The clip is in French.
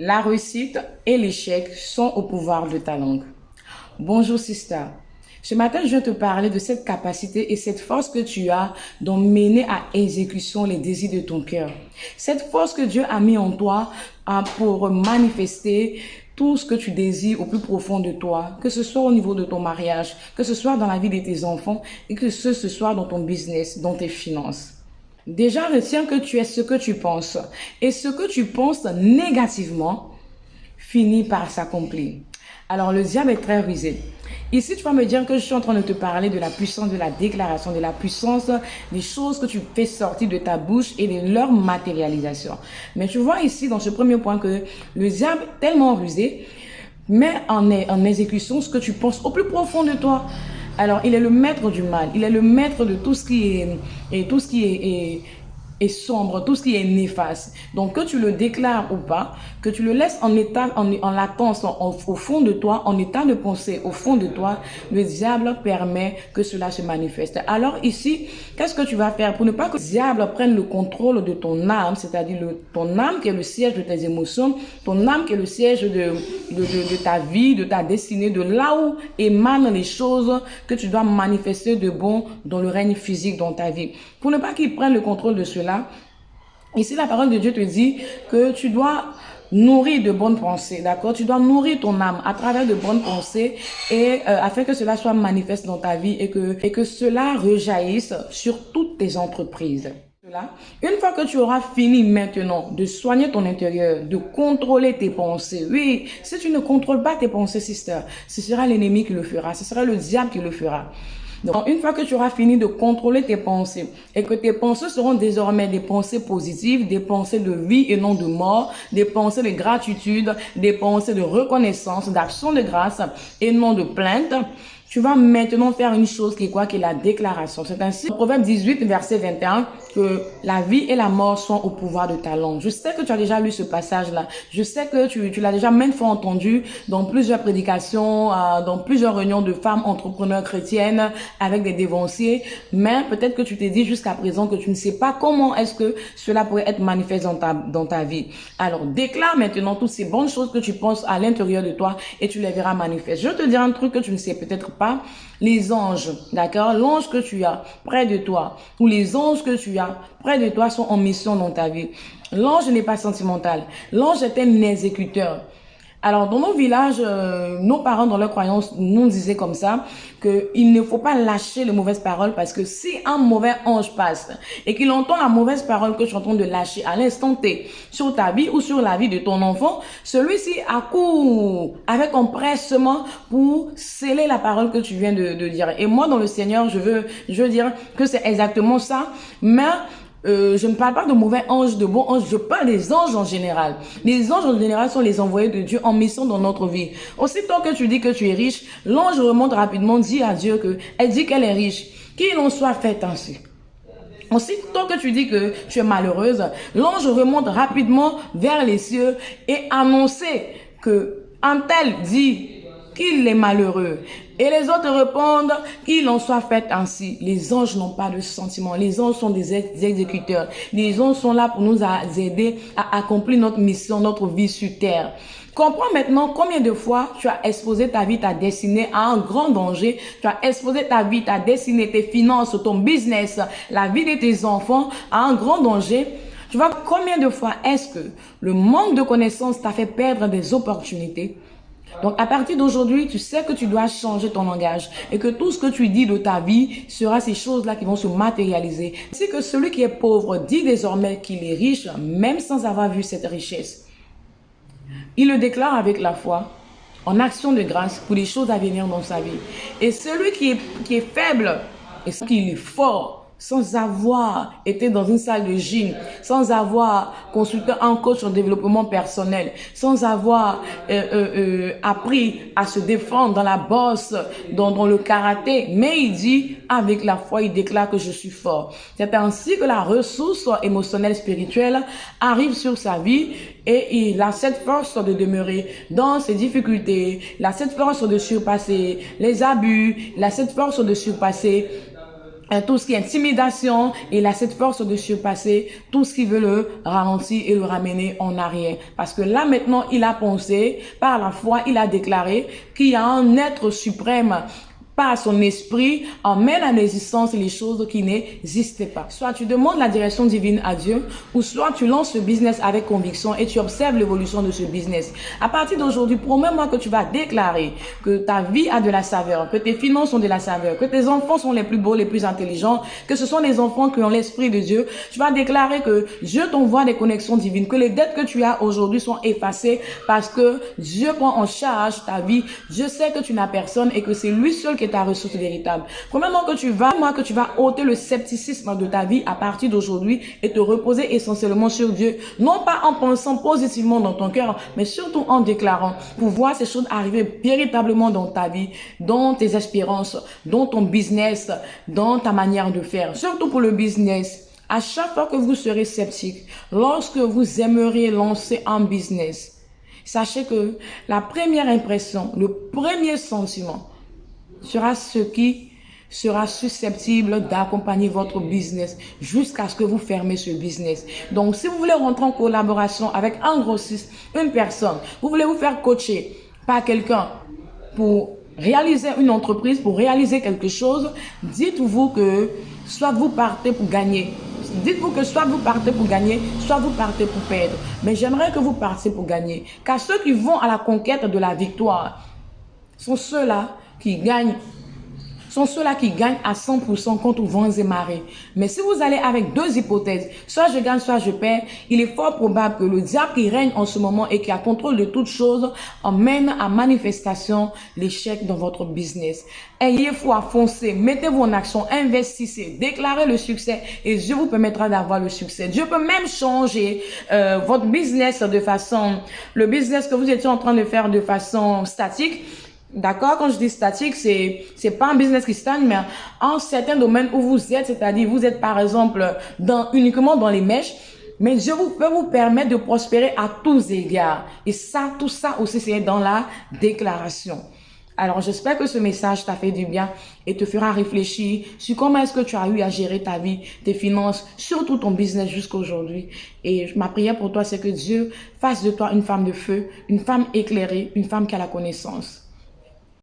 La réussite et l'échec sont au pouvoir de ta langue. Bonjour sister. Ce matin, je viens te parler de cette capacité et cette force que tu as d'emmener à exécution les désirs de ton cœur. Cette force que Dieu a mis en toi pour manifester tout ce que tu désires au plus profond de toi, que ce soit au niveau de ton mariage, que ce soit dans la vie de tes enfants et que ce soit dans ton business, dans tes finances. Déjà, retiens que tu es ce que tu penses. Et ce que tu penses négativement finit par s'accomplir. Alors, le diable est très rusé. Ici, tu vas me dire que je suis en train de te parler de la puissance de la déclaration, de la puissance des choses que tu fais sortir de ta bouche et de leur matérialisation. Mais tu vois ici, dans ce premier point, que le diable est tellement rusé, met en exécution ce que tu penses au plus profond de toi. Alors, il est le maître du mal. Il est le maître de tout ce qui est sombre, tout ce qui est néfaste. Donc, que tu le déclares ou pas, que tu le laisses en état, en latence, au fond de toi, en état de pensée, au fond de toi, le diable permet que cela se manifeste. Alors ici, qu'est-ce que tu vas faire pour ne pas que le diable prenne le contrôle de ton âme, c'est-à-dire ton âme qui est le siège de tes émotions, ton âme qui est le siège de ta vie, de ta destinée, de là où émanent les choses que tu dois manifester de bon dans le règne physique dans ta vie. Pour ne pas qu'il prenne le contrôle de cela, ici la parole de Dieu te dit que tu dois nourrir de bonnes pensées, d'accord? Tu dois nourrir ton âme à travers de bonnes pensées et afin que cela soit manifeste dans ta vie et que cela rejaillisse sur toutes tes entreprises. Une fois que tu auras fini maintenant de soigner ton intérieur, de contrôler tes pensées, oui, si tu ne contrôles pas tes pensées, sister, ce sera l'ennemi qui le fera, ce sera le diable qui le fera. Donc, une fois que tu auras fini de contrôler tes pensées et que tes pensées seront désormais des pensées positives, des pensées de vie et non de mort, des pensées de gratitude, des pensées de reconnaissance, d'action de grâce et non de plainte, tu vas maintenant faire une chose qui est quoi? Qui est la déclaration. C'est ainsi, Proverbe 18, verset 21, que la vie et la mort sont au pouvoir de ta langue. Je sais que tu as déjà lu ce passage-là. Je sais que tu l'as déjà maintes fois entendu dans plusieurs prédications, dans plusieurs réunions de femmes entrepreneurs chrétiennes avec des dévanciers. Mais peut-être que tu t'es dit jusqu'à présent que tu ne sais pas comment est-ce que cela pourrait être manifeste dans ta vie. Alors, déclare maintenant toutes ces bonnes choses que tu penses à l'intérieur de toi et tu les verras manifestes. Je te dis un truc que tu ne sais peut-être pas. Les anges, d'accord? L'ange que tu as près de toi ou les anges que tu as près de toi sont en mission dans ta vie. L'ange n'est pas sentimental. L'ange est un exécuteur. Alors, dans nos villages, nos parents, dans leur croyance, nous disaient comme ça, qu'il ne faut pas lâcher les mauvaises paroles parce que si un mauvais ange passe et qu'il entend la mauvaise parole que tu es en train de lâcher à l'instant T sur ta vie ou sur la vie de ton enfant, celui-ci accourt avec empressement pour sceller la parole que tu viens de dire. Et moi, dans le Seigneur, je veux dire que c'est exactement ça, mais je ne parle pas de mauvais anges, de bons anges, je parle des anges en général. Les anges en général sont les envoyés de Dieu en mission dans notre vie. Aussitôt que tu dis que tu es riche, l'ange remonte rapidement, dit à Dieu elle dit qu'elle est riche. Qu'il en soit fait ainsi. Aussitôt que tu dis que tu es malheureuse, l'ange remonte rapidement vers les cieux et annonce que un tel dit qu'il est malheureux. Et les autres répondent qu'il en soit fait ainsi. Les anges n'ont pas de sentiments. Les anges sont des exécuteurs. Les anges sont là pour nous aider à accomplir notre mission, notre vie sur terre. Comprends maintenant combien de fois tu as exposé ta vie, ta destinée à un grand danger. Tu as exposé ta vie, ta destinée, tes finances, ton business, la vie de tes enfants à un grand danger. Tu vois combien de fois est-ce que le manque de connaissances t'a fait perdre des opportunités? Donc, à partir d'aujourd'hui, tu sais que tu dois changer ton langage et que tout ce que tu dis de ta vie sera ces choses-là qui vont se matérialiser. C'est que celui qui est pauvre dit désormais qu'il est riche, même sans avoir vu cette richesse. Il le déclare avec la foi, en action de grâce pour les choses à venir dans sa vie. Et celui qui est faible, et qu'il est fort, sans avoir été dans une salle de gym, sans avoir consulté un coach en développement personnel, sans avoir appris à se défendre dans la boxe, dans le karaté, mais il dit, avec la foi, il déclare que je suis fort. C'est ainsi que la ressource émotionnelle spirituelle arrive sur sa vie et il a cette force de demeurer dans ses difficultés, il a cette force de surpasser les abus, il a cette force de surpasser tout ce qui est intimidation, il a cette force de surpasser tout ce qui veut le ralentir et le ramener en arrière. Parce que là maintenant, il a pensé, par la foi, il a déclaré qu'il y a un être suprême par son esprit, emmène à l'existence les choses qui n'existaient pas. Soit tu demandes la direction divine à Dieu, ou soit tu lances ce business avec conviction et tu observes l'évolution de ce business. À partir d'aujourd'hui, promets-moi que tu vas déclarer que ta vie a de la saveur, que tes finances ont de la saveur, que tes enfants sont les plus beaux, les plus intelligents, que ce sont des enfants qui ont l'esprit de Dieu. Tu vas déclarer que Dieu t'envoie des connexions divines, que les dettes que tu as aujourd'hui sont effacées parce que Dieu prend en charge ta vie. Dieu sait que tu n'as personne et que c'est lui seul qui est ta ressource véritable. Premièrement, que tu vas ôter le scepticisme de ta vie à partir d'aujourd'hui et te reposer essentiellement sur Dieu. Non pas en pensant positivement dans ton cœur, mais surtout en déclarant pour voir ces choses arriver véritablement dans ta vie, dans tes espérances, dans ton business, dans ta manière de faire. Surtout pour le business. À chaque fois que vous serez sceptique, lorsque vous aimeriez lancer un business, sachez que la première impression, le premier sentiment, sera ce qui sera susceptible d'accompagner votre business jusqu'à ce que vous fermez ce business. Donc, si vous voulez rentrer en collaboration avec un grossiste, une personne, vous voulez vous faire coacher par quelqu'un pour réaliser une entreprise, pour réaliser quelque chose, dites-vous que soit vous partez pour gagner. Dites-vous que soit vous partez pour gagner, soit vous partez pour perdre. Mais j'aimerais que vous partiez pour gagner. Car ceux qui vont à la conquête de la victoire sont ceux-là qui gagnent à 100% contre vents et marées. Mais si vous allez avec deux hypothèses, soit je gagne, soit je perds, il est fort probable que le diable qui règne en ce moment et qui a contrôle de toutes choses emmène à manifestation l'échec dans votre business. Ayez foi, foncez, mettez-vous en action, investissez, déclarez le succès et Dieu vous permettra d'avoir le succès. Dieu peut même changer votre business le business que vous étiez en train de faire de façon statique. D'accord, quand je dis statique, c'est pas un business qui stagne, mais en certains domaines où vous êtes, c'est-à-dire vous êtes par exemple uniquement dans les mèches, mais Dieu peut vous permettre de prospérer à tous égards. Et ça, tout ça aussi, c'est dans la déclaration. Alors, j'espère que ce message t'a fait du bien et te fera réfléchir sur comment est-ce que tu as eu à gérer ta vie, tes finances, surtout ton business jusqu'à aujourd'hui. Et ma prière pour toi, c'est que Dieu fasse de toi une femme de feu, une femme éclairée, une femme qui a la connaissance.